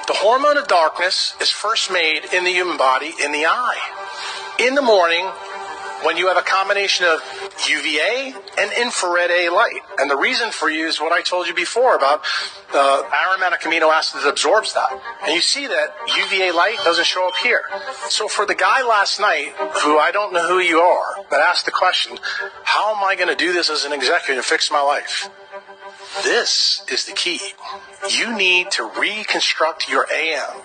The hormone of darkness is first made in the human body in the eye. In the morning, when you have a combination of UVA and infrared A light. And the reason for you is what I told you before about the aromatic amino acid that absorbs that. And you see that UVA light doesn't show up here. So for the guy last night, who I don't know who you are, that asked the question, how am I going to do this as an executive to fix my life? This is the key. You need to reconstruct your AM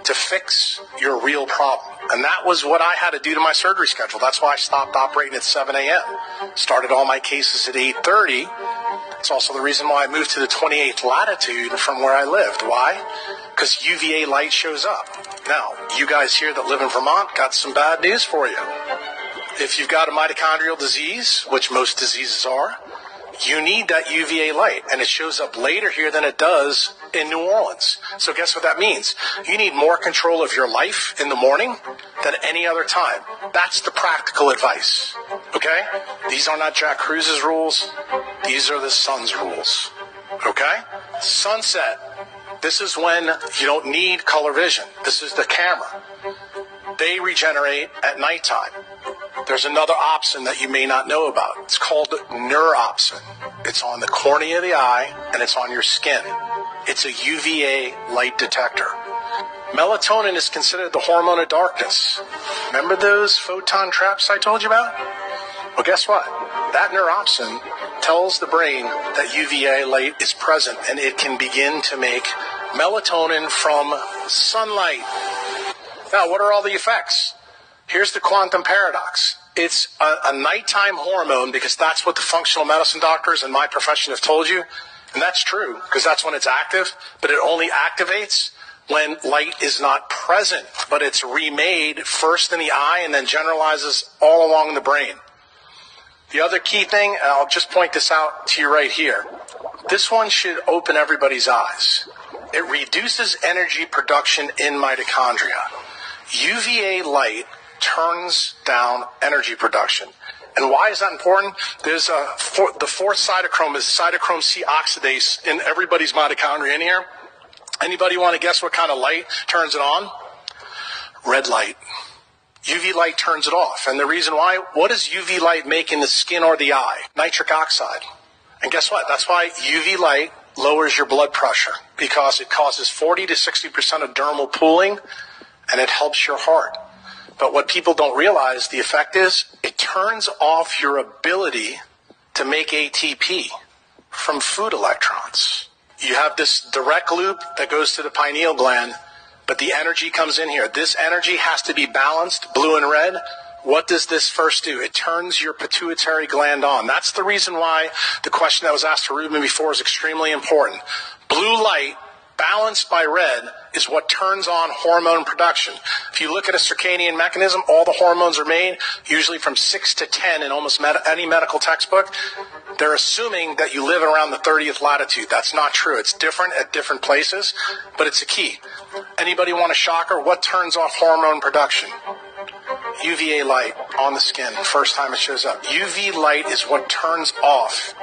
to fix your real problem. And that was what I had to do to my surgery schedule. That's why I stopped operating at 7 a.m. Started all my cases at 8:30. It's also the reason why I moved to the 28th latitude from where I lived. Why? Because UVA light shows up. Now, you guys here that live in Vermont got some bad news for you. If you've got a mitochondrial disease, which most diseases are, you need that UVA light, and it shows up later here than it does in New Orleans. So guess what that means? You need more control of your life in the morning than any other time. That's the practical advice, okay? These are not Jack Cruise's rules. These are the sun's rules, okay? Sunset, this is when you don't need color vision. This is the camera. They regenerate at nighttime. There's another opsin that you may not know about. It's called neuropsin. It's on the cornea of the eye, and it's on your skin. It's a UVA light detector. Melatonin is considered the hormone of darkness. Remember those photon traps I told you about? Well, guess what? That neuropsin tells the brain that UVA light is present, and it can begin to make melatonin from sunlight. Now, what are all the effects? Here's the quantum paradox. It's a nighttime hormone because that's what the functional medicine doctors in my profession have told you. And that's true because that's when it's active, but it only activates when light is not present, but it's remade first in the eye and then generalizes all along the brain. The other key thing, and I'll just point this out to you right here. This one should open everybody's eyes. It reduces energy production in mitochondria. UVA light turns down energy production. And why is that important? There's the fourth cytochrome is cytochrome C oxidase in everybody's mitochondria in here. Anybody want to guess what kind of light turns it on? Red light. UV light turns it off. And the reason why, what does UV light make in the skin or the eye? Nitric oxide. And guess what? That's why UV light lowers your blood pressure, because it causes 40 to 60% of dermal pooling, and it helps your heart. But what people don't realize the effect is, it turns off your ability to make ATP from food electrons. You have this direct loop that goes to the pineal gland, but the energy comes in here. This energy has to be balanced, blue and red. What does this first do? It turns your pituitary gland on. That's the reason why the question that was asked to Ruben before is extremely important. Blue light balanced by red is what turns on hormone production. If you look at a circadian mechanism, all the hormones are made usually from 6 to 10 in almost any medical textbook. They're assuming that you live around the 30th latitude. That's not true. It's different at different places, but it's a key. Anybody want a shocker? What turns off hormone production? UVA light on the skin, first time it shows up. UV light is what turns off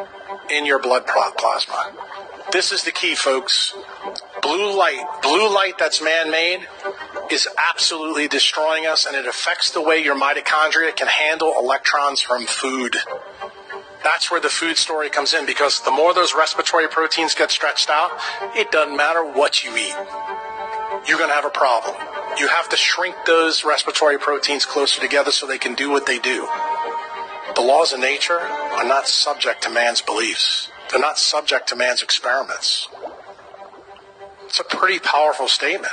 in your blood plasma. This is the key, folks. Blue light that's man-made is absolutely destroying us, and it affects the way your mitochondria can handle electrons from food. That's where the food story comes in, because the more those respiratory proteins get stretched out, it doesn't matter what you eat. You're going to have a problem. You have to shrink those respiratory proteins closer together so they can do what they do. The laws of nature are not subject to man's beliefs. They're not subject to man's experiments. It's a pretty powerful statement.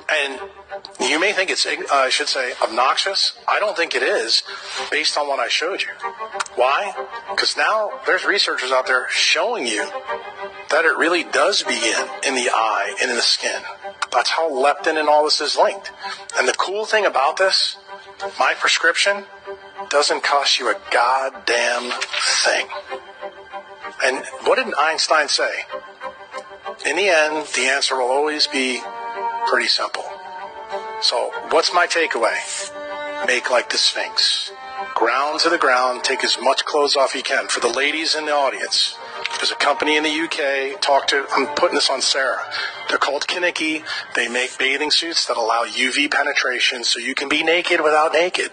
And you may think it's, obnoxious. I don't think it is, based on what I showed you. Why? Because now there's researchers out there showing you that it really does begin in the eye and in the skin. That's how leptin and all this is linked. And the cool thing about this, my prescription doesn't cost you a goddamn thing. And what did Einstein say? In the end, the answer will always be pretty simple. So, what's my takeaway? Make like the Sphinx. Ground to the ground, take as much clothes off you can. For the ladies in the audience, There's a company in the UK, I'm putting this on Sarah. They're called Kaniki. They make bathing suits that allow UV penetration so you can be naked without naked.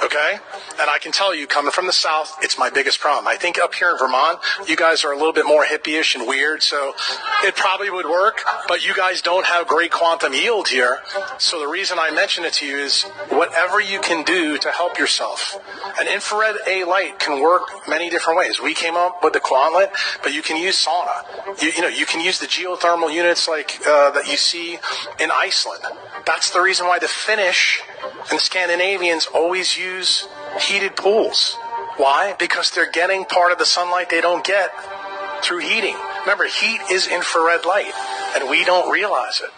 Okay? And I can tell you, coming from the South, it's my biggest problem. I think up here in Vermont, you guys are a little bit more hippie-ish and weird, so it probably would work, but you guys don't have great quantum yield here. So the reason I mention it to you is whatever you can do to help yourself. An infrared A light can work many different ways. We came up with the Quantlet, but you can use sauna. You can use the geothermal units like that you see in Iceland. That's the reason why the Finnish and the Scandinavians always use heated pools. Why? Because they're getting part of the sunlight they don't get through heating. Remember, heat is infrared light, and we don't realize it.